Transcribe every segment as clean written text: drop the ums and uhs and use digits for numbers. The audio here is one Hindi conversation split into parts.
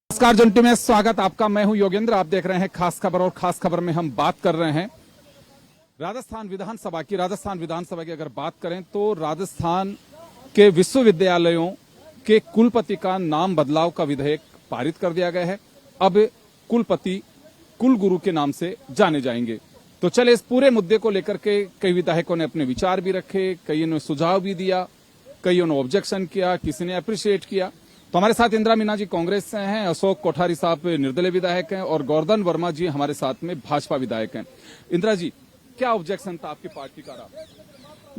नमस्कार जंटू में स्वागत आपका। मैं हूं योगेंद्र। आप देख रहे हैं खास खबर और खास खबर में हम बात कर रहे हैं राजस्थान विधानसभा की। राजस्थान विधानसभा की अगर बात करें तो राजस्थान के विश्वविद्यालयों के कुलपति का नाम बदलाव का विधेयक पारित कर दिया गया है। अब कुलपति कुलगुरु के नाम से जाने जाएंगे। तो चले इस पूरे मुद्दे को लेकर के कई विधायकों ने अपने विचार भी रखे, कई ने सुझाव भी दिया, कईयों ने ऑब्जेक्शन किया, किसी ने अप्रिशिएट किया। तो हमारे साथ इंदिरा मीना जी कांग्रेस से हैं, अशोक कोठारी साहब निर्दलीय विधायक हैं और गोवर्धन वर्मा जी हमारे साथ में भाजपा विधायक हैं। इंदिरा जी, क्या ऑब्जेक्शन था आपकी पार्टी का?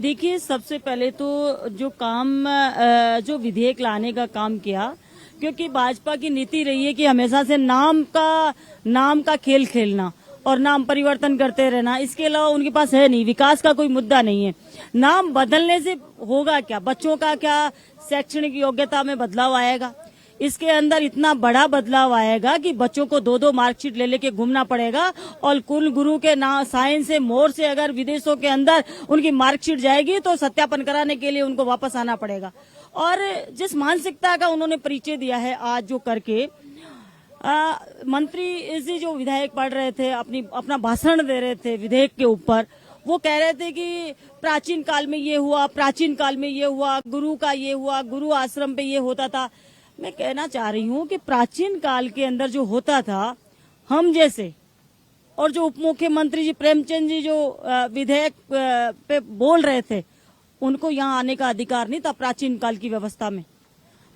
देखिए, सबसे पहले तो जो विधेयक लाने का काम किया, क्योंकि भाजपा की नीति रही है कि हमेशा से नाम का खेल खेलना और नाम परिवर्तन करते रहना। इसके अलावा उनके पास है नहीं, विकास का कोई मुद्दा नहीं है। नाम बदलने से होगा क्या? बच्चों का क्या शैक्षणिक योग्यता में बदलाव आएगा? इसके अंदर इतना बड़ा बदलाव आएगा कि बच्चों को दो मार्कशीट ले लेके घूमना पड़ेगा और कुल गुरु के नाम साइन से मोर से अगर विदेशों के अंदर उनकी मार्कशीट जाएगी तो सत्यापन कराने के लिए उनको वापस आना पड़ेगा। और जिस मानसिकता का उन्होंने परिचय दिया है आज जो करके मंत्री जी जो विधायक पढ़ रहे थे, अपना भाषण दे रहे थे विधेयक के ऊपर, वो कह रहे थे कि प्राचीन काल में ये हुआ, प्राचीन काल में ये हुआ, गुरु का ये हुआ, गुरु आश्रम पे ये होता था। मैं कहना चाह रही हूँ कि प्राचीन काल के अंदर जो होता था, हम जैसे और जो उप मुख्यमंत्री जी प्रेमचंद जी जो विधेयक पे बोल रहे थे, उनको यहाँ आने का अधिकार नहीं था। प्राचीन काल की व्यवस्था में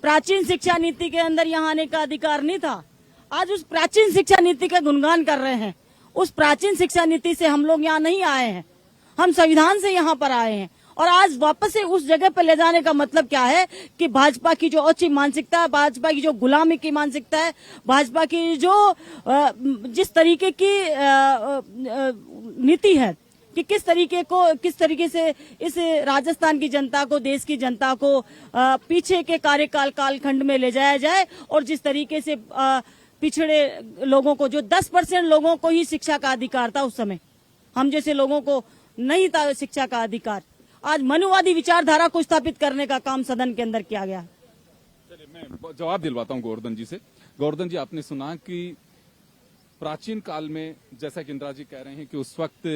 प्राचीन शिक्षा नीति के अंदर यहाँ आने का अधिकार नहीं था। आज उस प्राचीन शिक्षा नीति का गुणगान कर रहे हैं। उस प्राचीन शिक्षा नीति से हम लोग यहाँ नहीं आए हैं, हम संविधान से यहाँ पर आए हैं। और आज वापस से उस जगह पर ले जाने का मतलब क्या है कि भाजपा की जो अच्छी मानसिकता है, भाजपा की जो गुलामी की मानसिकता है, भाजपा की जो जिस तरीके की नीति है कि किस तरीके से इस राजस्थान की जनता को, देश की जनता को पीछे के कार्यकाल कालखंड में ले जाया जाए और जिस तरीके से पिछड़े लोगों को, जो 10% लोगों को ही शिक्षा का अधिकार था उस समय, हम जैसे लोगों को नहीं था शिक्षा का अधिकार। आज मनुवादी विचारधारा को स्थापित करने का काम सदन के अंदर किया गया। चलिए मैं जवाब दिलवाता हूं गोवर्धन जी से। गोवर्धन जी, आपने सुना कि प्राचीन काल में, जैसा कि इंदिरा जी कह रहे हैं कि उस वक्त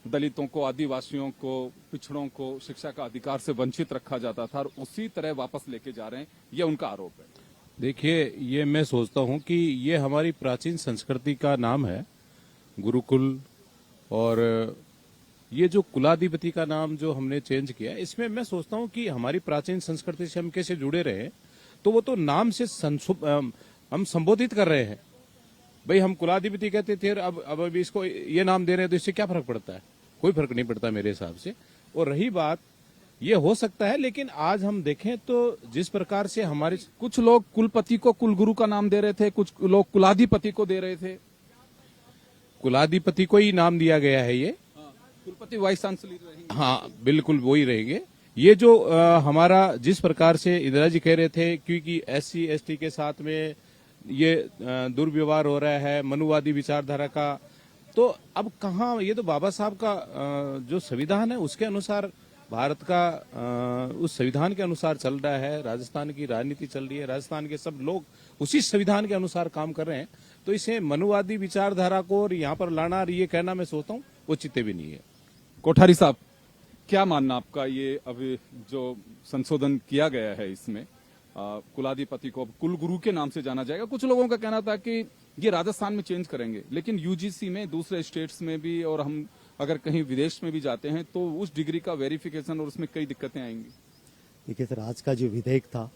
दलितों को, आदिवासियों को, पिछड़ों को शिक्षा का अधिकार से वंचित रखा जाता था और उसी तरह वापस लेके जा रहे हैं, ये उनका आरोप है। देखिए, ये मैं सोचता हूं कि ये हमारी प्राचीन संस्कृति का नाम है, गुरुकुल। और ये जो कुलाधिपति का नाम जो हमने चेंज किया, इसमें मैं सोचता हूं कि हमारी प्राचीन संस्कृति से हम कैसे जुड़े रहे, तो वो तो नाम से हम संबोधित कर रहे हैं। भाई, हम कुलाधिपति कहते थे, अब इसको ये नाम दे रहे हैं, तो इससे क्या फर्क पड़ता है? कोई फर्क नहीं पड़ता मेरे हिसाब से। और रही बात, ये हो सकता है, लेकिन आज हम देखें तो जिस प्रकार से हमारे कुछ लोग कुलपति को कुलगुरु का नाम दे रहे थे, कुछ लोग कुलाधिपति को दे रहे थे। कुलाधिपति को ही नाम दिया गया है। ये कुलपति वाइस चांसलर रहेंगे। हाँ, बिल्कुल वही रहेंगे। ये जो हमारा जिस प्रकार से इंदिरा जी कह रहे थे, क्योंकि SC ST के साथ में ये दुर्व्यवहार हो रहा है, मनुवादी विचारधारा का, तो अब कहाँ, ये तो बाबा साहब का जो संविधान है उसके अनुसार, भारत का उस संविधान के अनुसार चल रहा है। राजस्थान की राजनीति चल रही है, राजस्थान के सब लोग उसी संविधान के अनुसार काम कर रहे हैं। तो इसे मनुवादी विचारधारा को और यहाँ पर लाना, ये कहना मैं सोचता हूँ उचित भी नहीं है। कोठारी साहब, क्या मानना आपका? ये अभी जो संशोधन किया गया है, इसमें कुलाधिपति को कुलगुरु के नाम से जाना जाएगा। कुछ लोगों का कहना था कि ये राजस्थान में चेंज करेंगे, लेकिन UGC में, दूसरे स्टेट्स में भी, और हम अगर कहीं विदेश में भी जाते हैं तो उस डिग्री का वेरिफिकेशन और उसमें कई दिक्कतें आएंगी। देखिए सर, आज का जो विधेयक था,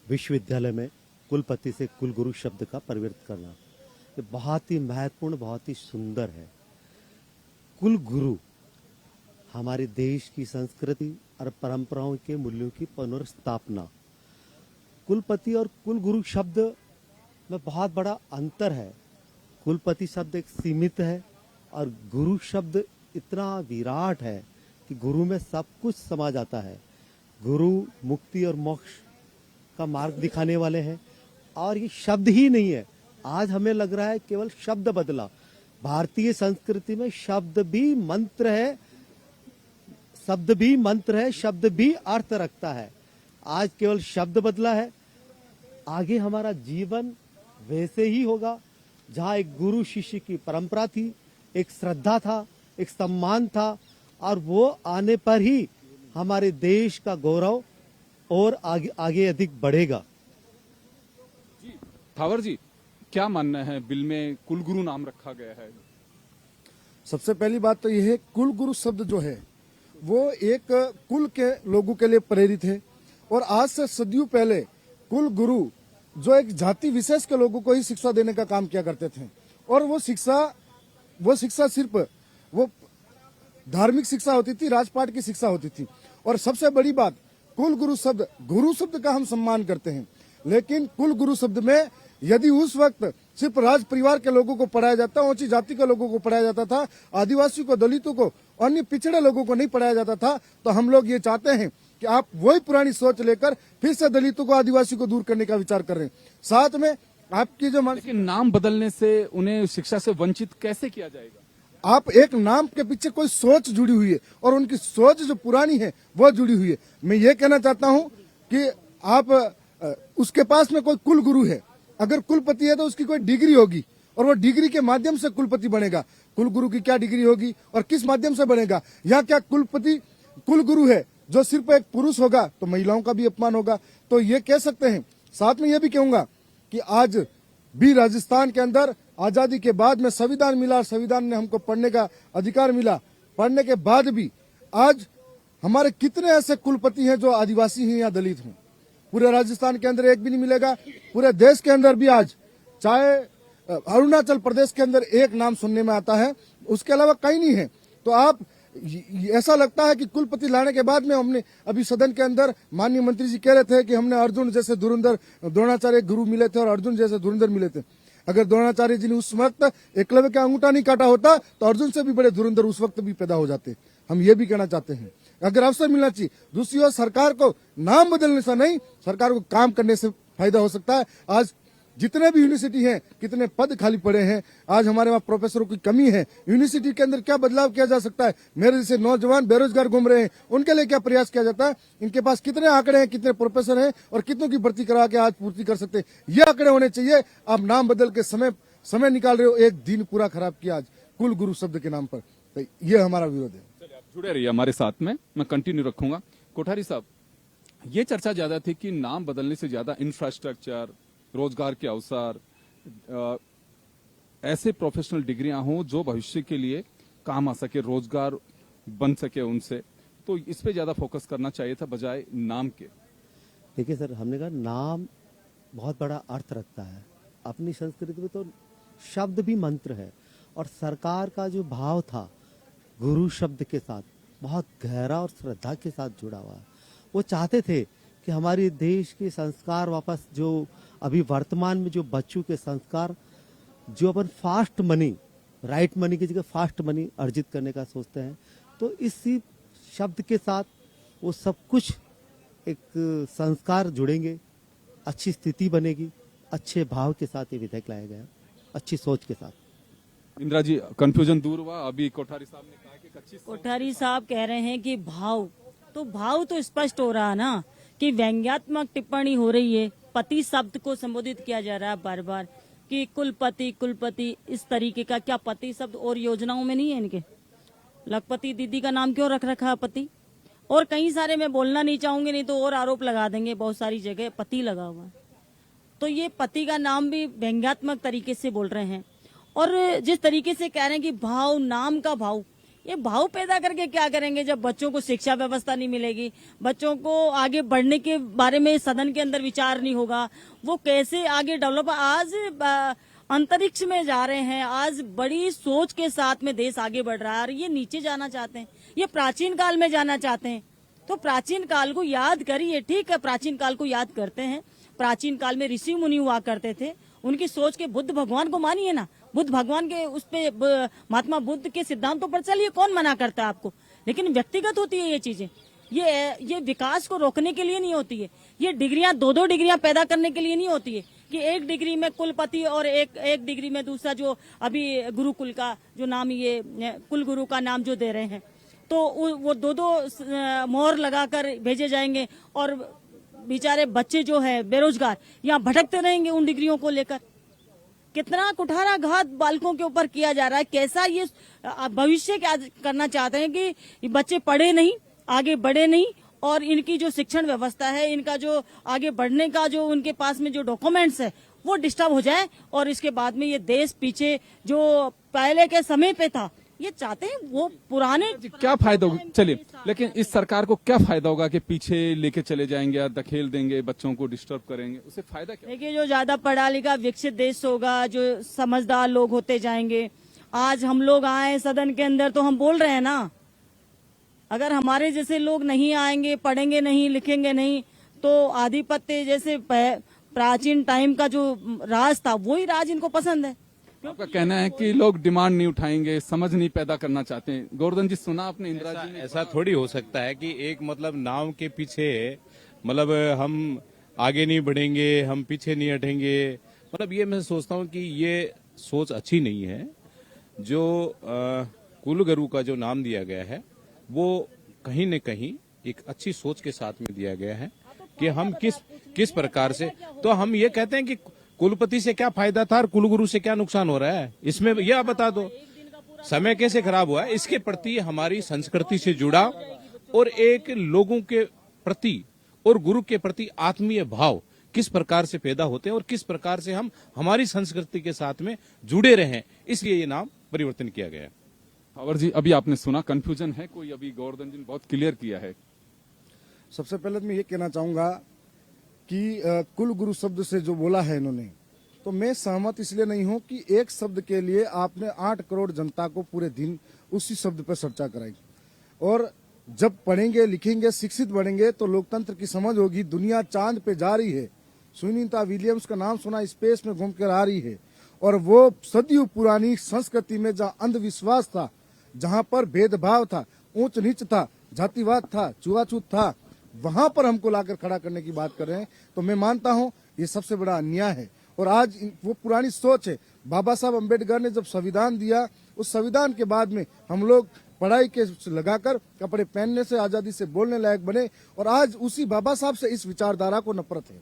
विश्वविद्यालय में कुलपति से कुलगुरु शब्द का परिवर्तन करना, ये बहुत ही महत्वपूर्ण, बहुत ही सुंदर है। कुलगुरु हमारे देश की संस्कृति और परंपराओं के मूल्यों की पुनर्स्थापना। कुलपति और कुलगुरु शब्द में बहुत बड़ा अंतर है। कुलपति शब्द एक सीमित है और गुरु शब्द इतना विराट है कि गुरु में सब कुछ समा जाता है। गुरु मुक्ति और मोक्ष का मार्ग दिखाने वाले हैं। और ये शब्द ही नहीं है, आज हमें लग रहा है केवल शब्द बदला। भारतीय संस्कृति में शब्द भी मंत्र है, शब्द भी अर्थ रखता है। आज केवल शब्द बदला है, आगे हमारा जीवन वैसे ही होगा। जहाँ एक गुरु शिष्य की परंपरा थी, एक श्रद्धा था, एक सम्मान था, और वो आने पर ही हमारे देश का गौरव और आगे आगे अधिक बढ़ेगा। थावर जी, क्या मानना है, बिल में कुलगुरु नाम रखा गया है? सबसे पहली बात तो यह है, कुल गुरु शब्द जो है वो एक कुल के लोगों के लिए प्रेरित है, और आज से सदियों पहले कुल गुरु जो एक जाति विशेष के लोगों को ही शिक्षा देने का काम किया करते थे, और वो शिक्षा सिर्फ वो धार्मिक शिक्षा होती थी, राजपाट की शिक्षा होती थी। और सबसे बड़ी बात, कुल गुरु शब्द का हम सम्मान करते हैं, लेकिन कुल गुरु शब्द में यदि उस वक्त सिर्फ राज परिवार के लोगों को पढ़ाया जाता, ऊंची जाति के लोगों को पढ़ाया जाता था, आदिवासियों को, दलितों को, अन्य पिछड़े लोगों को नहीं पढ़ाया जाता था, तो हम लोग ये चाहते हैं कि आप वही पुरानी सोच लेकर फिर से दलितों को, आदिवासियों को दूर करने का विचार कर रहे हैं। साथ में आपकी जो लेकिन नाम बदलने से उन्हें शिक्षा से वंचित कैसे किया जाएगा? आप एक नाम के पीछे कोई सोच जुड़ी हुई है, और उनकी सोच जो पुरानी है वो जुड़ी हुई है। मैं ये कहना चाहता हूं कि आप उसके पास में कोई कुल गुरु है, अगर कुलपति है तो उसकी कोई डिग्री होगी, और वो डिग्री के माध्यम से कुलपति बनेगा। कुल गुरु की क्या डिग्री होगी और किस माध्यम से बनेगा? या क्या कुलपति कुल गुरु है जो सिर्फ एक पुरुष होगा तो महिलाओं का भी अपमान होगा? तो ये कह सकते हैं। साथ में ये भी कहूंगा कि आज भी राजस्थान के अंदर आजादी के बाद में संविधान मिला, संविधान ने हमको पढ़ने का अधिकार मिला। पढ़ने के बाद भी आज हमारे कितने ऐसे कुलपति हैं जो आदिवासी हैं या दलित हैं? पूरे राजस्थान के अंदर एक भी नहीं मिलेगा। पूरे देश के अंदर भी आज चाहे अरुणाचल प्रदेश के अंदर एक नाम सुनने में आता है, उसके अलावा कहीं नहीं है। तो आप ऐसा लगता है कि कुलपति लाने के बाद में, हमने अभी सदन के अंदर माननीय मंत्री जी कह रहे थे कि हमने अर्जुन जैसे धुरंधर द्रोणाचार्य गुरु मिले थे और अर्जुन जैसे धुरंधर मिले थे। अगर द्रोणाचार्य जी ने उस वक्त एकलव्य का अंगूठा नहीं काटा होता तो अर्जुन से भी बड़े धुरंधर उस वक्त भी पैदा हो जाते। हम ये भी कहना चाहते हैं, अगर अवसर मिलना चाहिए। दूसरी ओर सरकार को नाम बदलने से नहीं, सरकार को काम करने से फायदा हो सकता है। आज जितने भी यूनिवर्सिटी हैं, कितने पद खाली पड़े हैं, आज हमारे वहाँ प्रोफेसरों की कमी है। यूनिवर्सिटी के अंदर क्या बदलाव किया जा सकता है? मेरे जैसे नौजवान बेरोजगार घूम रहे हैं, उनके लिए क्या प्रयास किया जाता है? इनके पास कितने आंकड़े हैं, कितने प्रोफेसर हैं और कितनों की भर्ती करा के आज पूर्ति कर सकते हैं? ये आंकड़े होने चाहिए। आप नाम बदल के समय निकाल रहे हो, एक दिन पूरा खराब किया आज कुल गुरु शब्द के नाम पर। तो ये हमारा विरोध है। चलिए, आप जुड़े रहिए हमारे साथ में, मैं कंटिन्यू रखूंगा। कोठारी साहब, ये चर्चा ज्यादा थी कि नाम बदलने से ज्यादा इंफ्रास्ट्रक्चर, रोजगार के अवसर, ऐसे प्रोफेशनल डिग्रियां हों जो भविष्य के लिए काम आ सके, रोजगार बन सके उनसे, तो इस पे ज्यादा फोकस करना चाहिए था बजाय नाम के। देखिए सर, हमने कहा नाम बहुत बड़ा अर्थ रखता है। अपनी संस्कृति में तो शब्द भी मंत्र है, और सरकार का जो भाव था गुरु शब्द के साथ बहुत गहरा और श्रद्धा के साथ जुड़ा हुआ है। वो चाहते थे कि हमारे देश के संस्कार वापस, जो अभी वर्तमान में जो बच्चों के संस्कार, जो अपन फास्ट मनी, राइट मनी की जगह फास्ट मनी अर्जित करने का सोचते हैं, तो इसी शब्द के साथ वो सब कुछ एक संस्कार जुड़ेंगे, अच्छी स्थिति बनेगी, अच्छे भाव के साथ ये विधेयक लाया गया, अच्छी सोच के साथ। इंदिरा जी, कंफ्यूजन दूर हुआ? अभी कोठारी साहब ने कहा कि अच्छी कोठारी साहब कह रहे हैं कि भाव तो स्पष्ट हो रहा ना कि व्यंग्यात्मक टिप्पणी हो रही है। पति शब्द को संबोधित किया जा रहा है बार बार कि कुलपति इस तरीके का। क्या पति शब्द और योजनाओं में नहीं है इनके? लखपति दीदी का नाम क्यों रख रखा है पति? और कई सारे, मैं बोलना नहीं चाहूंगी नहीं तो और आरोप लगा देंगे, बहुत सारी जगह पति लगा हुआ है। तो ये पति का नाम भी व्यंग्यात्मक तरीके से बोल रहे हैं। और जिस तरीके से कह रहे हैं कि भाव, नाम का भाव, ये भाव पैदा करके क्या करेंगे जब बच्चों को शिक्षा व्यवस्था नहीं मिलेगी, बच्चों को आगे बढ़ने के बारे में सदन के अंदर विचार नहीं होगा, वो कैसे आगे डेवलप। आज अंतरिक्ष में जा रहे हैं, आज बड़ी सोच के साथ में देश आगे बढ़ रहा है, और ये नीचे जाना चाहते हैं, ये प्राचीन काल में जाना चाहते हैं। तो प्राचीन काल को याद करिए, ठीक है, प्राचीन काल को याद करते हैं। प्राचीन काल में ऋषि मुनि हुआ करते थे, उनकी सोच के बुद्ध भगवान को मानिए ना, बुद्ध भगवान के उस पे महात्मा बुद्ध के सिद्धांतों पर चलिए, कौन मना करता है आपको? लेकिन व्यक्तिगत होती है ये चीजें, ये विकास को रोकने के लिए नहीं होती है। ये डिग्रियां, दो डिग्रियां पैदा करने के लिए नहीं होती है कि एक डिग्री में कुलपति और एक डिग्री में दूसरा, जो अभी गुरुकुल का जो नाम, ये कुल गुरु का नाम जो दे रहे हैं, तो वो दो मोहर लगाकर भेजे जाएंगे और बेचारे बच्चे जो है बेरोजगार यहाँ भटकते रहेंगे उन डिग्रियों को लेकर। कितना कुठाराघात बालकों के ऊपर किया जा रहा है। कैसा ये भविष्य क्या करना चाहते हैं कि बच्चे पढ़े नहीं, आगे बढ़े नहीं, और इनकी जो शिक्षण व्यवस्था है, इनका जो आगे बढ़ने का जो उनके पास में जो डॉक्यूमेंट्स है वो डिस्टर्ब हो जाए, और इसके बाद में ये देश पीछे जो पहले के समय पे था, ये चाहते हैं वो पुराने। क्या फायदा होगा? चलिए, लेकिन इस सरकार को क्या फायदा होगा कि पीछे लेके चले जाएंगे या धकेल देंगे, बच्चों को डिस्टर्ब करेंगे, उससे फायदा क्या? देखिए, जो ज्यादा पढ़ा लिखा विकसित देश होगा, जो समझदार लोग होते जाएंगे। आज हम लोग आए सदन के अंदर तो हम बोल रहे हैं ना, अगर हमारे जैसे लोग नहीं आएंगे, पढ़ेंगे नहीं, लिखेंगे नहीं, तो आधिपत्य जैसे प्राचीन टाइम का जो राज था वही राज इनको पसंद है। आपका कहना है कि लोग डिमांड नहीं उठाएंगे, समझ नहीं पैदा करना चाहते हैं। गोवर्धन जी, सुना आपने इंदिरा जी ने? ऐसा थोड़ी हो सकता है कि एक मतलब नाम के पीछे मतलब हम आगे नहीं बढ़ेंगे, हम पीछे नहीं हटेंगे। मतलब ये मैं सोचता हूँ कि ये सोच अच्छी नहीं है। जो कुलगुरु का जो नाम दिया गया है वो कहीं न कहीं एक अच्छी सोच के साथ में दिया गया है कि हम किस प्रकार से, तो हम ये कहते हैं कि कुलपति से क्या फायदा था और कुलगुरु से क्या नुकसान हो रहा है, इसमें यह बता दो। समय कैसे खराब हुआ है, इसके प्रति हमारी संस्कृति से जुड़ा और एक लोगों के प्रति और गुरु के प्रति आत्मीय भाव किस प्रकार से पैदा होते हैं और किस प्रकार से हम हमारी संस्कृति के साथ में जुड़े रहें, इसलिए ये नाम परिवर्तन किया गया है। अवर जी, अभी आपने सुना, कंफ्यूजन है कोई? अभी गोवर्धन जी ने बहुत क्लियर किया है। सबसे पहले मैं ये कहना चाहूंगा कि कुल गुरु शब्द से जो बोला है इन्होंने, तो मैं सहमत इसलिए नहीं हूं कि एक शब्द के लिए आपने 8 करोड़ जनता को पूरे दिन उसी शब्द पर चर्चा कराई। और जब पढ़ेंगे, लिखेंगे, शिक्षित बढ़ेंगे तो लोकतंत्र की समझ होगी। दुनिया चांद पे जा रही है, सुनीता विलियम्स का नाम सुना, स्पेस में घूम कर आ रही है। और वो सदियों पुरानी संस्कृति में जहाँ अंधविश्वास था, जहाँ पर भेदभाव था, ऊंच नीच था, जातिवाद था, छुआछूत था, वहां पर हमको लाकर खड़ा करने की बात कर रहे हैं। तो मैं मानता हूं ये सबसे बड़ा अन्याय है। और आज वो पुरानी सोच है। बाबा साहब अम्बेडकर ने जब संविधान दिया, उस संविधान के बाद में हम लोग पढ़ाई के लगाकर कपड़े पहनने से, आजादी से बोलने लायक बने। और आज उसी बाबा साहब से इस विचारधारा को नफरत है।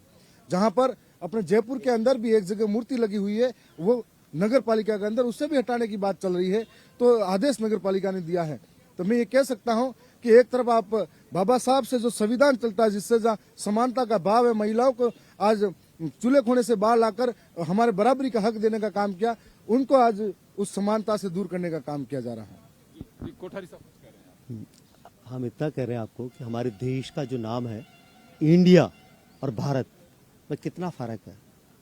जहां पर अपने जयपुर के अंदर भी एक जगह मूर्ति लगी हुई है, वो नगर पालिका के अंदर, उससे भी हटाने की बात चल रही है। तो आदेश नगर पालिका ने दिया है। तो मैं ये कह सकता हूं कि एक तरफ आप बाबा साहब से जो संविधान चलता है, जिससे जहाँ समानता का भाव है, महिलाओं को आज चूल्हे खोने से बाहर लाकर हमारे बराबरी का हक देने का काम किया, उनको आज उस समानता से दूर करने का काम किया जा रहा है। कोठारी साहब कुछ कह रहे हैं? हम इतना कह रहे हैं आपको कि हमारे देश का जो नाम है इंडिया और भारत में कितना फर्क है।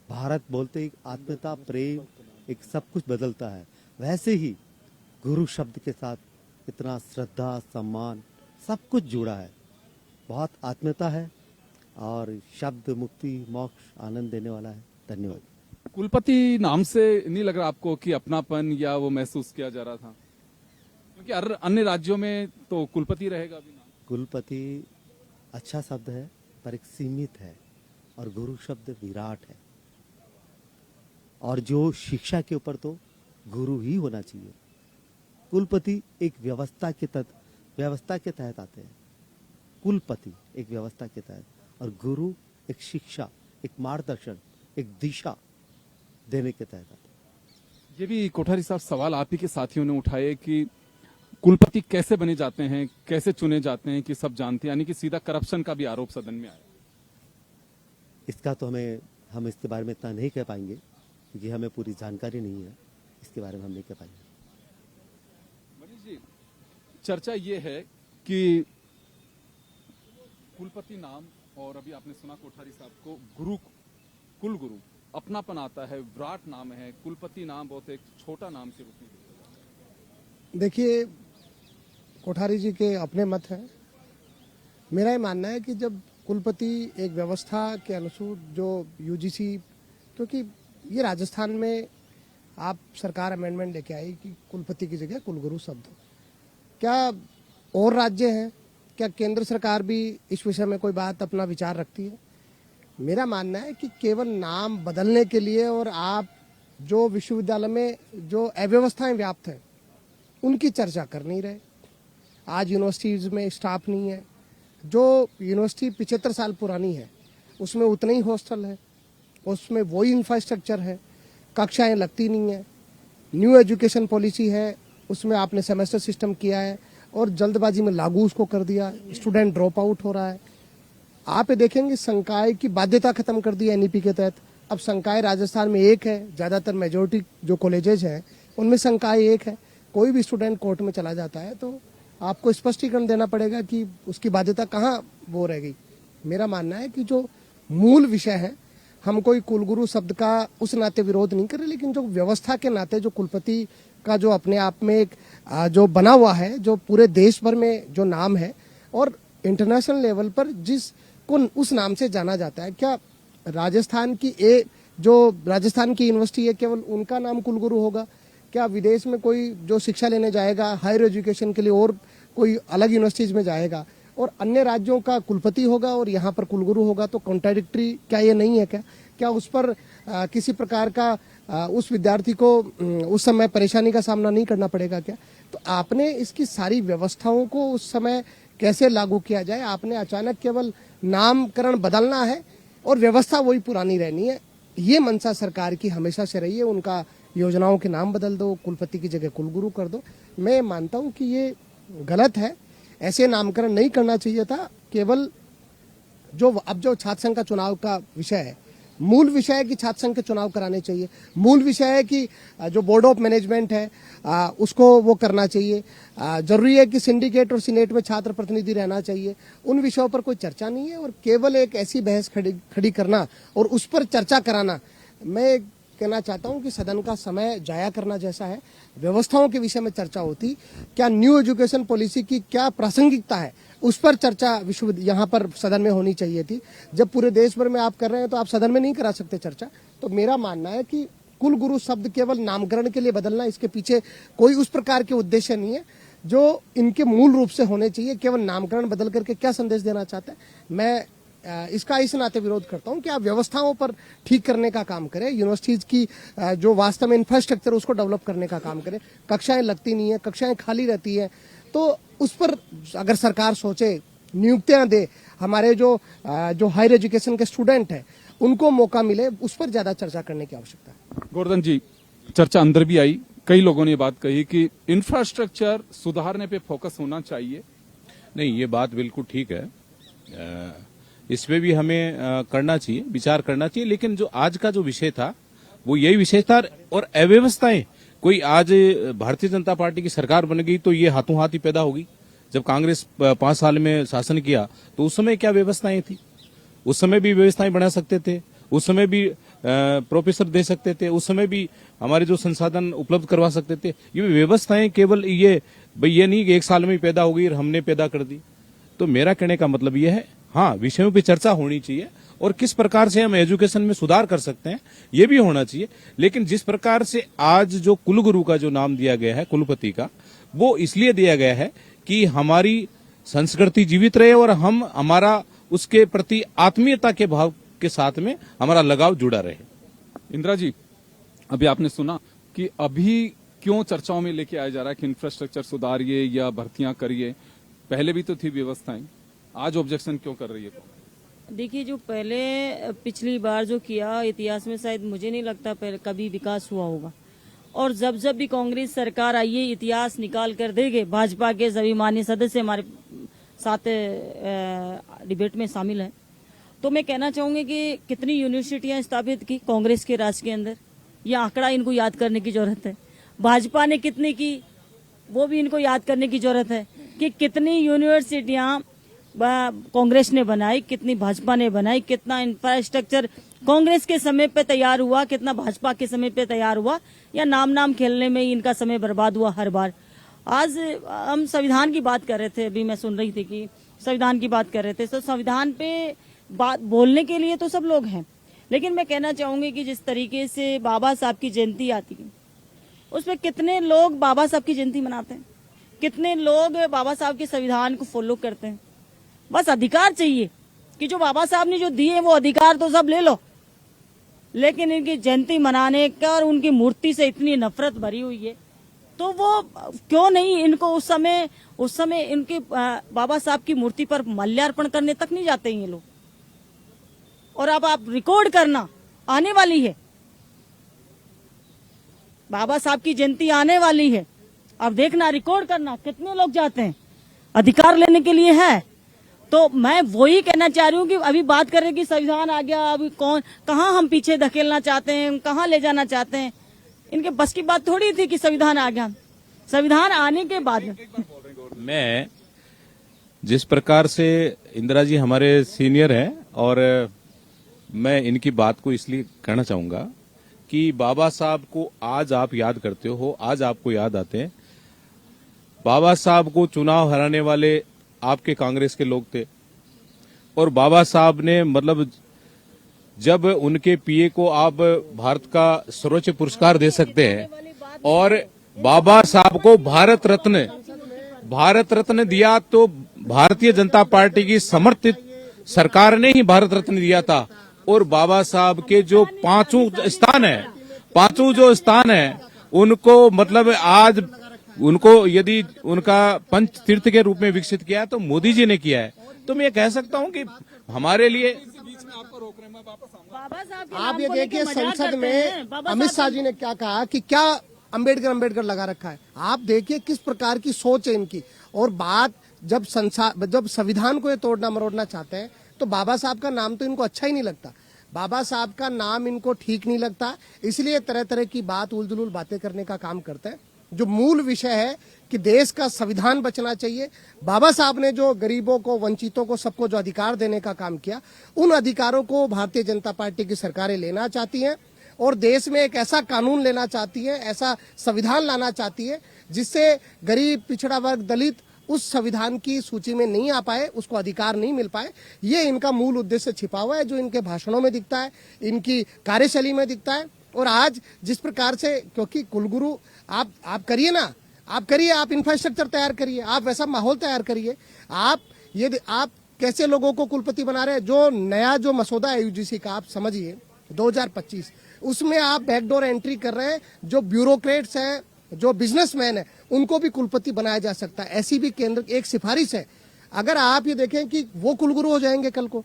भारत बोलते एक आत्मीयता, प्रेम, एक सब कुछ बदलता है। वैसे ही गुरु शब्द के साथ इतना श्रद्धा, सम्मान, सब कुछ जुड़ा है। बहुत आत्मीयता है और शब्द मुक्ति, मोक्ष, आनंद देने वाला है। धन्यवाद। कुलपति नाम से नहीं लग रहा आपको कि अपनापन या वो महसूस किया जा रहा था? क्योंकि अन्य राज्यों में तो कुलपति रहेगा अभी नाम। कुलपति अच्छा शब्द है पर एक सीमित है, और गुरु शब्द विराट है। और जो शिक्षा के ऊपर तो गुरु ही होना चाहिए। कुलपति एक व्यवस्था के तहत आते हैं। कुलपति एक व्यवस्था के तहत, और गुरु एक शिक्षा, एक मार्गदर्शन, एक दिशा देने के तहत आते हैं। ये भी कोठारी साहब सवाल आप ही के साथियों ने उठाए कि कुलपति कैसे बने जाते हैं, कैसे चुने जाते हैं, कि सब जानते हैं, यानी कि सीधा करप्शन का भी आरोप सदन में आया। इसका तो हम इसके बारे में इतना नहीं कह पाएंगे क्योंकि हमें पूरी जानकारी नहीं है। इसके बारे में हम नहीं कह पाएंगे। मनीष जी, चर्चा ये है कि कुलपति नाम, और अभी आपने सुना कोठारी साहब को, गुरु, कुलगुरु, अपनापन आता है, विराट नाम है। कुलपति नाम बहुत एक छोटा नाम के रूप में। देखिए, कोठारी जी के अपने मत हैं। मेरा ये मानना है कि जब कुलपति एक व्यवस्था के अनुसार जो यूजीसी, क्योंकि ये राजस्थान में आप सरकार अमेंडमेंट लेके आई कि कुलपति की जगह कुलगुरु शब्द हो। क्या और राज्य हैं, क्या केंद्र सरकार भी इस विषय में कोई बात अपना विचार रखती है? मेरा मानना है कि केवल नाम बदलने के लिए, और आप जो विश्वविद्यालय में जो अव्यवस्थाएं व्याप्त हैं उनकी चर्चा कर नहीं रहे। आज यूनिवर्सिटीज में स्टाफ नहीं है। जो यूनिवर्सिटी 75 साल पुरानी है उसमें उतने ही हॉस्टल है, उसमें वही इंफ्रास्ट्रक्चर है। कक्षाएं लगती नहीं है, न्यू एजुकेशन पॉलिसी है उसमें आपने सेमेस्टर सिस्टम किया है और जल्दबाजी में लागू उसको कर दिया, स्टूडेंट ड्रॉप आउट हो रहा है। आप ये देखेंगे संकाय की बाध्यता खत्म कर दी है एनईपी के तहत। अब संकाय राजस्थान में एक है, ज्यादातर मेजोरिटी जो कॉलेजेस हैं उनमें संकाय एक है। कोई भी स्टूडेंट कोर्ट में चला जाता है तो आपको स्पष्टीकरण देना पड़ेगा कि उसकी बाध्यता कहाँ वो रह गई। मेरा मानना है कि जो मूल विषय है, हम कोई कुलगुरु शब्द का उस नाते विरोध नहीं कर रहे, लेकिन जो व्यवस्था के नाते जो कुलपति का जो अपने आप में एक जो बना हुआ है, जो पूरे देश भर में जो नाम है और इंटरनेशनल लेवल पर जिस को उस नाम से जाना जाता है, क्या राजस्थान की जो राजस्थान की यूनिवर्सिटी है केवल उनका नाम कुलगुरु होगा? क्या विदेश में कोई जो शिक्षा लेने जाएगा हायर एजुकेशन के लिए और कोई अलग यूनिवर्सिटीज में जाएगा और अन्य राज्यों का कुलपति होगा और यहाँ पर कुलगुरु होगा? तो कॉन्ट्राडिक्टरी क्या ये नहीं है? क्या उस पर किसी प्रकार का उस विद्यार्थी को उस समय परेशानी का सामना नहीं करना पड़ेगा क्या? तो आपने इसकी सारी व्यवस्थाओं को उस समय कैसे लागू किया जाए? आपने अचानक केवल नामकरण बदलना है और व्यवस्था वही पुरानी रहनी है। ये मंशा सरकार की हमेशा से रही है। उनका योजनाओं के नाम बदल दो, कुलपति की जगह कुलगुरु कर दो। मैं मानता हूं कि ये गलत है, ऐसे नामकरण नहीं करना चाहिए था। केवल जो छात्र संघ का चुनाव का विषय है, मूल विषय है कि छात्र संघ के चुनाव कराने चाहिए। मूल विषय है कि जो बोर्ड ऑफ मैनेजमेंट है उसको वो करना चाहिए। जरूरी है कि सिंडिकेट और सीनेट में छात्र प्रतिनिधि रहना चाहिए। उन विषयों पर कोई चर्चा नहीं है और केवल एक ऐसी बहस खड़ी करना और उस पर चर्चा कराना, मैं कहना चाहता हूं कि सदन का समय जाया करना जैसा है। व्यवस्थाओं के विषय में चर्चा होती, क्या न्यू एजुकेशन पॉलिसी की क्या प्रासंगिकता है उस पर चर्चा यहाँ पर सदन में होनी चाहिए थी। जब पूरे देश भर में आप कर रहे हैं तो आप सदन में नहीं करा सकते चर्चा। तो मेरा मानना है कि कुलगुरु शब्द केवल नामकरण के लिए बदलना, इसके पीछे कोई उस प्रकार के उद्देश्य नहीं है जो इनके मूल रूप से होने चाहिए। केवल नामकरण बदल करके क्या संदेश देना चाहता है? मैं इसका इस नाते विरोध करता हूं कि आप व्यवस्थाओं पर ठीक करने का काम करें, यूनिवर्सिटीज की जो वास्तव में इंफ्रास्ट्रक्चर उसको डेवलप करने का काम करें। कक्षाएं लगती नहीं है, कक्षाएं खाली रहती है, तो उस पर अगर सरकार सोचे, नियुक्तियां दे, हमारे जो हायर एजुकेशन के स्टूडेंट हैं उनको मौका मिले, उस पर ज्यादा चर्चा करने की आवश्यकता है। गोवर्धन जी, चर्चा अंदर भी आई, कई लोगों ने बात कही कि इंफ्रास्ट्रक्चर सुधारने पे फोकस होना चाहिए। नहीं, ये बात बिल्कुल ठीक है, इसमें भी हमें करना चाहिए, विचार करना चाहिए। लेकिन जो आज का जो विषय था वो यही विषय था। और अव्यवस्थाएं, कोई आज भारतीय जनता पार्टी की सरकार बन गई तो ये हाथों हाथ ही पैदा होगी। जब कांग्रेस 5 साल में शासन किया तो उस समय क्या व्यवस्थाएं थी? उस समय भी व्यवस्थाएं बना सकते थे, उस समय भी प्रोफेसर दे सकते थे, उस समय भी हमारे जो संसाधन उपलब्ध करवा सकते थे। ये व्यवस्थाएं केवल ये नहीं कि 1 साल में ही पैदा हो गई और हमने पैदा कर दी। तो मेरा कहने का मतलब ये है, हाँ, विषयों पे चर्चा होनी चाहिए और किस प्रकार से हम एजुकेशन में सुधार कर सकते हैं ये भी होना चाहिए। लेकिन जिस प्रकार से आज जो कुलगुरु का जो नाम दिया गया है, कुलपति का, वो इसलिए दिया गया है कि हमारी संस्कृति जीवित रहे और हमारा उसके प्रति आत्मीयता के भाव के साथ में हमारा लगाव जुड़ा रहे। इंदिरा जी, अभी आपने सुना कि अभी क्यों चर्चाओं में लेके आया जा रहा है कि इंफ्रास्ट्रक्चर सुधारिए या भर्तियां करिए? पहले भी तो थी व्यवस्थाएं, आज ऑब्जेक्शन क्यों कर रही है? देखिए, जो पहले पिछली बार जो किया, इतिहास में शायद मुझे नहीं लगता पहले कभी विकास हुआ होगा। और जब भी कांग्रेस सरकार आई है, इतिहास निकाल कर देंगे। भाजपा के सभी माननीय सदस्य हमारे साथ डिबेट में शामिल हैं। तो मैं कहना चाहूंगी कि कितनी यूनिवर्सिटियां स्थापित की कांग्रेस के राज के अंदर, ये आंकड़ा इनको याद करने की जरूरत है। भाजपा ने कितनी की, वो भी इनको याद करने की जरूरत है कि कितनी यूनिवर्सिटियां कांग्रेस ने बनाई, कितनी भाजपा ने बनाई, कितना इंफ्रास्ट्रक्चर कांग्रेस के समय पे तैयार हुआ, कितना भाजपा के समय पे तैयार हुआ, या नाम खेलने में ही इनका समय बर्बाद हुआ हर बार। आज हम संविधान की बात कर रहे थे, अभी मैं सुन रही थी कि संविधान की बात कर रहे थे। तो संविधान पे बात बोलने के लिए तो सब लोग हैं, लेकिन मैं कहना चाहूंगी कि जिस तरीके से बाबा साहब की जयंती आती है, उसमें कितने लोग बाबा साहब की जयंती मनाते हैं, कितने लोग बाबा साहब के संविधान को फॉलो करते हैं। बस अधिकार चाहिए कि जो बाबा साहब ने जो दिए वो अधिकार तो सब ले लो, लेकिन इनकी जयंती मनाने का और उनकी मूर्ति से इतनी नफरत भरी हुई है, तो वो क्यों नहीं इनको उस समय इनके बाबा साहब की मूर्ति पर माल्यार्पण करने तक नहीं जाते हैं ये लोग। और अब आप रिकॉर्ड करना आने वाली है, बाबा साहब की जयंती आने वाली है, अब देखना, रिकॉर्ड करना कितने लोग जाते हैं, अधिकार लेने के लिए है। तो मैं वही कहना चाह रही हूँ कि अभी बात कर रहे हैं कि संविधान आ गया, अभी कौन कहाँ हम पीछे धकेलना चाहते हैं, कहाँ ले जाना चाहते हैं। इनके बस की बात थोड़ी थी कि संविधान आ गया। संविधान आने के बाद मैं जिस प्रकार से इंदिरा जी हमारे सीनियर हैं, और मैं इनकी बात को इसलिए कहना चाहूंगा कि बाबा साहब को आज आप याद करते हो, आज आपको याद आते हैं। बाबा साहब को चुनाव हराने वाले आपके कांग्रेस के लोग थे, और बाबा साहब ने मतलब जब उनके पीए को आप भारत का सर्वोच्च पुरस्कार दे सकते हैं, और बाबा साहब को भारत रत्न दिया, तो भारतीय जनता पार्टी की समर्थित सरकार ने ही भारत रत्न दिया था। और बाबा साहब के जो पांचों जो स्थान है उनको मतलब आज उनको यदि उनका पंच तीर्थ के रूप में विकसित किया है तो मोदी जी ने किया है। तो मैं ये कह सकता हूं कि हमारे लिए बाबा साहब के आप नाम ये को देखिए लेके मजाक संसद करते में हैं। बाबा अमित साहब शाह जी ने क्या कहा कि क्या अंबेडकर लगा रखा है। आप देखिए किस प्रकार की सोच है इनकी। और बात जब संविधान को ये तोड़ना मरोड़ना चाहते हैं तो बाबा साहब का नाम तो इनको अच्छा ही नहीं लगता, बाबा साहब का नाम इनको ठीक नहीं लगता, इसलिए तरह तरह की बात उलझुल बातें करने का काम करते हैं। जो मूल विषय है कि देश का संविधान बचना चाहिए। बाबा साहब ने जो गरीबों को, वंचितों को, सबको जो अधिकार देने का काम किया, उन अधिकारों को भारतीय जनता पार्टी की सरकारें लेना चाहती हैं और देश में एक ऐसा कानून लेना चाहती है, ऐसा संविधान लाना चाहती है जिससे गरीब, पिछड़ा वर्ग, दलित उस संविधान की सूची में नहीं आ पाए, उसको अधिकार नहीं मिल पाए। ये इनका मूल उद्देश्य छिपा हुआ है, जो इनके भाषणों में दिखता है, इनकी कार्यशैली में दिखता है। और आज जिस प्रकार से, क्योंकि कुलगुरु आप करिए ना, आप इंफ्रास्ट्रक्चर तैयार करिए, आप वैसा माहौल तैयार करिए। आप कैसे लोगों को कुलपति बना रहे हैं। जो नया जो मसौदा है यूजीसी का, आप समझिए 2025, उसमें आप बैकडोर एंट्री कर रहे हैं। जो ब्यूरोक्रेट्स हैं, जो बिजनेसमैन है, उनको भी कुलपति बनाया जा सकता है। ऐसी भी केंद्र एक सिफारिश है। अगर आप ये देखें कि वो कुलगुरु हो जाएंगे कल को,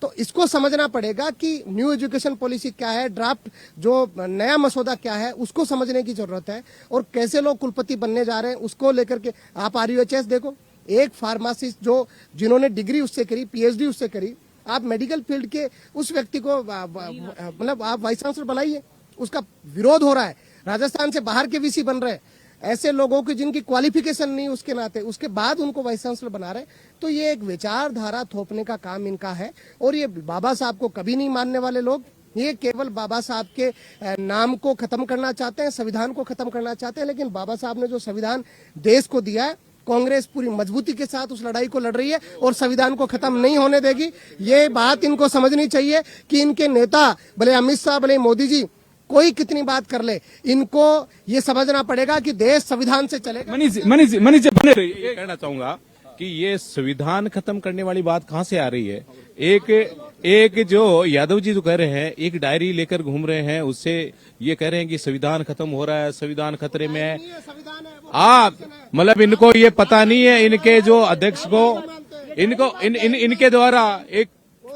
तो इसको समझना पड़ेगा कि न्यू एजुकेशन पॉलिसी क्या है, ड्राफ्ट जो नया मसौदा क्या है, उसको समझने की जरूरत है। और कैसे लोग कुलपति बनने जा रहे हैं उसको लेकर के आप RUHS देखो, एक फार्मासिस्ट जिन्होंने डिग्री उससे करी, PhD उससे करी, आप मेडिकल फील्ड के उस व्यक्ति को मतलब आप वाइस चांसलर बनाइए। उसका विरोध हो रहा है, राजस्थान से बाहर के VC बन रहे हैं, ऐसे लोगों की जिनकी क्वालिफिकेशन नहीं उसके नाते, उसके बाद उनको वाइस चांसलर बना रहे। तो ये एक विचारधारा थोपने का काम इनका है। और ये बाबा साहब को कभी नहीं मानने वाले लोग, ये केवल बाबा साहब के नाम को खत्म करना चाहते हैं, संविधान को खत्म करना चाहते हैं। लेकिन बाबा साहब ने जो संविधान देश को दिया है, कांग्रेस पूरी मजबूती के साथ उस लड़ाई को लड़ रही है और संविधान को खत्म नहीं होने देगी। ये बात इनको समझनी चाहिए कि इनके नेता, भले अमित शाह, भले मोदी जी, कोई कितनी बात कर ले, इनको ये समझना पड़ेगा कि देश संविधान से चले। मनीष जी बने रहिए। ये कहना चाहूंगा कि ये संविधान खत्म करने वाली बात कहां से आ रही है। एक जो यादव जी जो कह रहे हैं, एक डायरी लेकर घूम रहे हैं, उससे ये कह रहे हैं कि संविधान खत्म हो रहा है, संविधान खतरे में है। आप मतलब इनको ये पता नहीं है, इनके जो अध्यक्ष को इनके द्वारा एक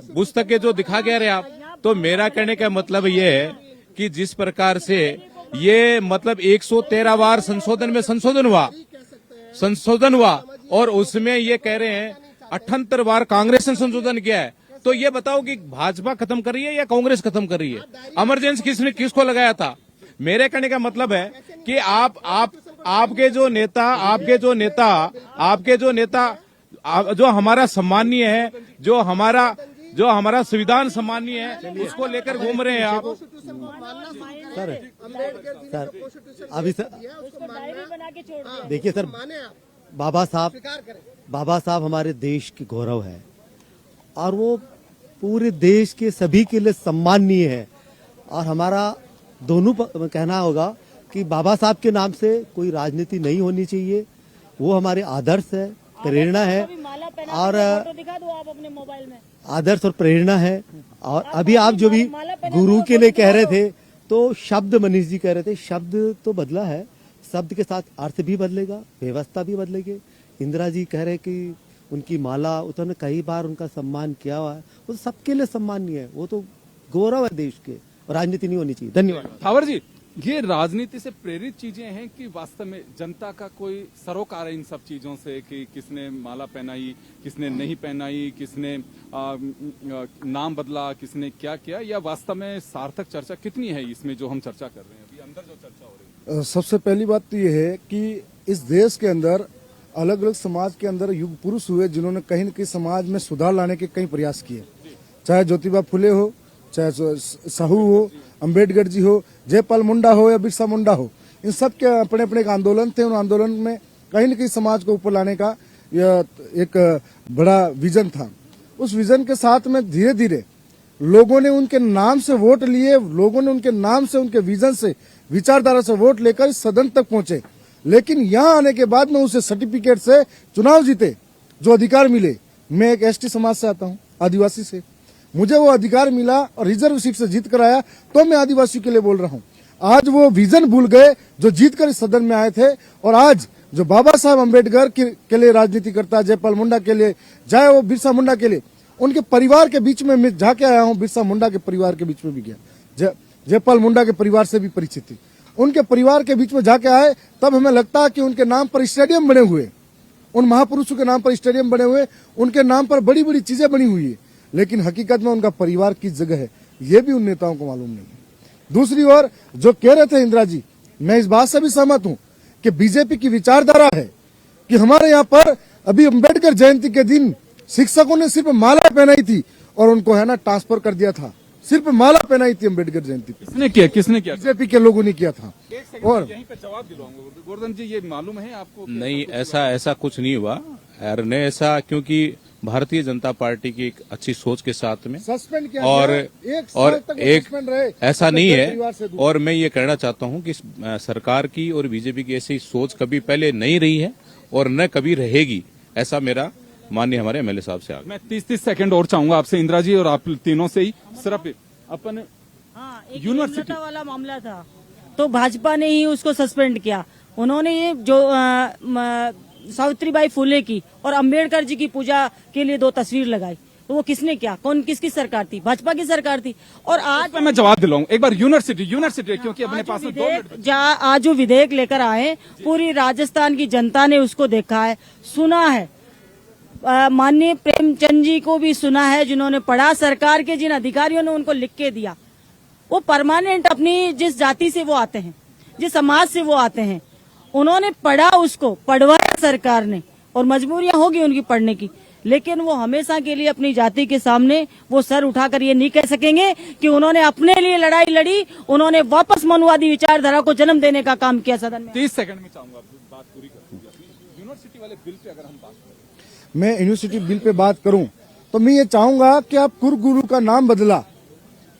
पुस्तक जो दिखा गया रहे आप। तो मेरा कहने का मतलब ये है कि जिस प्रकार से ये मतलब 113 बार संशोधन हुआ और उसमें ये कह रहे हैं 78 बार कांग्रेस ने संशोधन किया है। तो ये बताओ कि भाजपा खत्म कर रही है या कांग्रेस खत्म कर रही है? इमरजेंसी किसको लगाया था? मेरे कहने का मतलब है कि आपके जो नेता जो हमारा सम्मानीय है, जो हमारा संविधान सम्मानीय है, उसको लेकर घूम रहे हैं आप। सर अभी सर देखिए सर, बाबा साहब हमारे देश के गौरव है और वो पूरे देश के सभी के लिए सम्माननीय है। और हमारा दोनों कहना होगा कि बाबा साहब के नाम से कोई राजनीति नहीं होनी चाहिए। वो हमारे आदर्श है, प्रेरणा है और दिखा दो आप अपने मोबाइल में, आदर्श और प्रेरणा है। और अभी आप जो भी गुरु के लिए कह रहे थे, तो शब्द मनीष जी कह रहे थे, शब्द तो बदला है, शब्द के साथ अर्थ भी बदलेगा, व्यवस्था भी बदलेगी। इंदिरा जी कह रहे कि उनकी माला, उन्होंने कई बार उनका सम्मान किया हुआ है, वो तो सबके लिए सम्मानीय है, वो तो गौरव है देश के। राजनीति नहीं होनी चाहिए। धन्यवाद। थावर जी, ये राजनीति से प्रेरित चीजें हैं कि वास्तव में जनता का कोई सरोकार है इन सब चीजों से कि किसने माला पहनाई, किसने नहीं पहनाई, किसने नाम बदला, किसने क्या किया, या वास्तव में सार्थक चर्चा कितनी है इसमें जो हम चर्चा कर रहे हैं अभी अंदर जो चर्चा हो रही है? सबसे पहली बात तो ये है कि इस देश के अंदर अलग अलग समाज के अंदर युग पुरुष हुए जिन्होंने कहीं न कहीं समाज में सुधार लाने के कई प्रयास किए, चाहे ज्योतिबा फुले हो, चाहे साहू हो, अंबेडकर जी हो, जयपाल मुंडा हो या बिरसा मुंडा हो, इन सब के अपने अपने एक आंदोलन थे। उन आंदोलन में कहीं न कहीं समाज को ऊपर लाने का यह एक बड़ा विजन था। उस विजन के साथ में धीरे धीरे लोगों ने उनके नाम से वोट लिए, लोगों ने उनके नाम से, उनके विजन से, विचारधारा से वोट लेकर सदन तक पहुंचे। लेकिन यहाँ आने के बाद में उसे सर्टिफिकेट से चुनाव जीते, जो अधिकार मिले। मैं एक एसटी समाज से आता हूँ, आदिवासी से, मुझे वो अधिकार मिला और रिजर्व सीट से जीत कर आया, तो मैं आदिवासी के लिए बोल रहा हूँ। आज वो विजन भूल गए जो जीत कर इस सदन में आए थे, और आज जो बाबा साहब अम्बेडकर के लिए राजनीति करता है, जयपाल मुंडा के लिए, चाहे वो बिरसा मुंडा के लिए, उनके परिवार के बीच में मैं जाके आया हूँ। बिरसा मुंडा के परिवार के बीच में भी गया, जयपाल मुंडा के परिवार से भी परिचित थी। उनके परिवार के बीच में जाके आए, तब हमें लगता है कि उनके नाम पर स्टेडियम बने हुए, उन महापुरुषों के नाम पर स्टेडियम बने हुए, उनके नाम पर बड़ी बड़ी चीजें बनी हुई है, लेकिन हकीकत में उनका परिवार किस जगह है ये भी उन नेताओं को मालूम नहीं है। दूसरी ओर जो कह रहे थे इंदिरा जी, मैं इस बात से भी सहमत हूं कि बीजेपी की विचारधारा है कि हमारे यहाँ पर अभी अम्बेडकर जयंती के दिन शिक्षकों ने सिर्फ माला पहनाई थी और उनको है ना ट्रांसफर कर दिया था। सिर्फ माला पहनाई थी अम्बेडकर जयंती पे। किसने किया? बीजेपी के लोगों ने किया था। और यहीं पे जवाब दिलवाऊंगा गोवर्धन जी, ये मालूम है आपको? नहीं, ऐसा कुछ नहीं हुआ ने ऐसा, क्योंकि भारतीय जनता पार्टी की एक अच्छी सोच के साथ में सस्पेंड किया और एक साल तक सस्पेंड रहे, ऐसा नहीं परिवार से है। दूर। और मैं ये कहना चाहता हूं कि सरकार की और बीजेपी की ऐसी सोच कभी पहले नहीं रही है और न कभी रहेगी, ऐसा मेरा माननीय हमारे एमएलए साहब से आगे। मैं 30 सेकंड और चाहूंगा आपसे इंदिरा जी, और आप तीनों से ही सिर्फ अपन हाँ, एक यूनिवर्सिटी हेमलता वाला मामला था तो भाजपा ने ही उसको सस्पेंड किया। उन्होंने ये जो सावित्रीबाई फुले की और अंबेडकर जी की पूजा के लिए 2 तस्वीर लगाई, तो वो किसने किया? कौन किसकी सरकार थी? भाजपा की सरकार थी। और आज मैं जवाब दिलाऊंगा एक बार। यूनिवर्सिटी क्योंकि अपने पास में 2 मिनट। आज जो विधेयक लेकर आए, पूरी राजस्थान की जनता ने उसको देखा है, सुना है। माननीय प्रेमचंद जी को भी सुना है, जिन्होंने पढ़ा। सरकार के जिन अधिकारियों ने उनको लिख के दिया, वो परमानेंट अपनी जिस जाति से वो आते हैं, जिस समाज से वो आते हैं, उन्होंने पढ़ा, उसको पढ़वाया सरकार ने, और मजबूरियां होगी उनकी पढ़ने की, लेकिन वो हमेशा के लिए अपनी जाति के सामने वो सर उठाकर ये नहीं कह सकेंगे कि उन्होंने अपने लिए लड़ाई लड़ी, उन्होंने वापस मनुवादी विचारधारा को जन्म देने का काम किया। सदन में 30 सेकंड में चाहूंगा बात पूरी कर। यूनिवर्सिटी वाले बिल पे अगर हम बात करें, मैं यूनिवर्सिटी बिल पे बात करूं तो मैं ये चाहूंगा कि आप कुलगुरु का नाम बदला,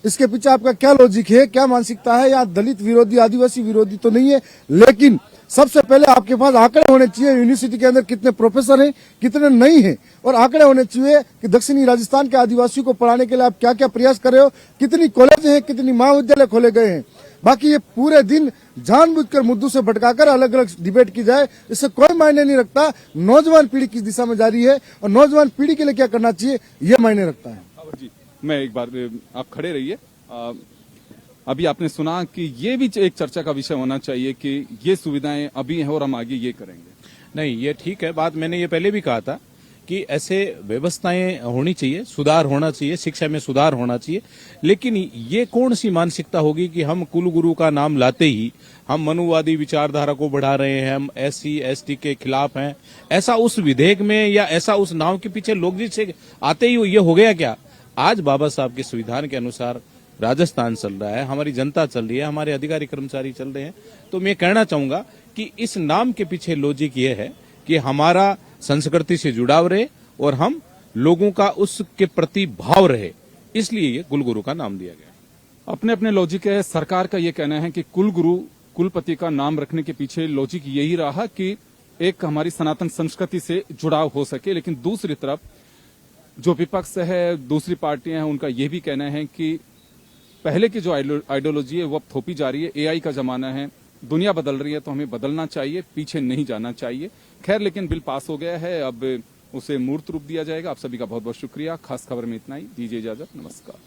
इसके पीछे आपका क्या लॉजिक है, क्या मानसिकता है? या दलित विरोधी, आदिवासी विरोधी तो नहीं है, लेकिन सबसे पहले आपके पास आंकड़े होने चाहिए यूनिवर्सिटी के अंदर कितने प्रोफेसर हैं, कितने नहीं हैं, और आंकड़े होने चाहिए कि दक्षिणी राजस्थान के आदिवासियों को पढ़ाने के लिए आप क्या क्या प्रयास कर रहे हो, कितनी कॉलेज हैं, कितनी महाविद्यालय खोले गए हैं। बाकी ये पूरे दिन जानबूझकर मुद्दों से भटकाकर अलग अलग डिबेट की जाए, इससे कोई मायने नहीं रखता। नौजवान पीढ़ी किस दिशा में जा रही है और नौजवान पीढ़ी के लिए क्या करना चाहिए, ये मायने रखता है। जी, मैं एक बार, आप खड़े रहिए। अभी आपने सुना कि ये भी एक चर्चा का विषय होना चाहिए कि ये सुविधाएं अभी हैं और हम आगे ये करेंगे। नहीं, ये ठीक है बात, मैंने ये पहले भी कहा था कि ऐसे व्यवस्थाएं होनी चाहिए, सुधार होना चाहिए, शिक्षा में सुधार होना चाहिए। लेकिन ये कौन सी मानसिकता होगी कि हम कुलगुरु का नाम लाते ही हम मनुवादी विचारधारा को बढ़ा रहे हैं, हम SC ST के खिलाफ हैं, ऐसा उस विधेयक में या ऐसा उस नाम के पीछे लोग जिससे आते ही ये हो गया क्या? आज बाबा साहब के संविधान के अनुसार राजस्थान चल रहा है, हमारी जनता चल रही है, हमारे अधिकारी कर्मचारी चल रहे हैं। तो मैं कहना चाहूंगा कि इस नाम के पीछे लॉजिक ये है कि हमारा संस्कृति से जुड़ाव रहे और हम लोगों का उसके प्रति भाव रहे, इसलिए ये कुलगुरु का नाम दिया गया। अपने अपने लॉजिक है। सरकार का ये कहना है कि कुलगुरु, कुलपति का नाम रखने के पीछे लॉजिक यही रहा कि एक हमारी सनातन संस्कृति से जुड़ाव हो सके। लेकिन दूसरी तरफ जो विपक्ष है, दूसरी पार्टियां हैं, उनका ये भी कहना है कि पहले की जो आइडियोलॉजी है वो अब थोपी जा रही है। AI का जमाना है, दुनिया बदल रही है, तो हमें बदलना चाहिए, पीछे नहीं जाना चाहिए। खैर, लेकिन बिल पास हो गया है, अब उसे मूर्त रूप दिया जाएगा। आप सभी का बहुत बहुत शुक्रिया। खास खबर में इतना ही, दीजिए इजाजत, नमस्कार।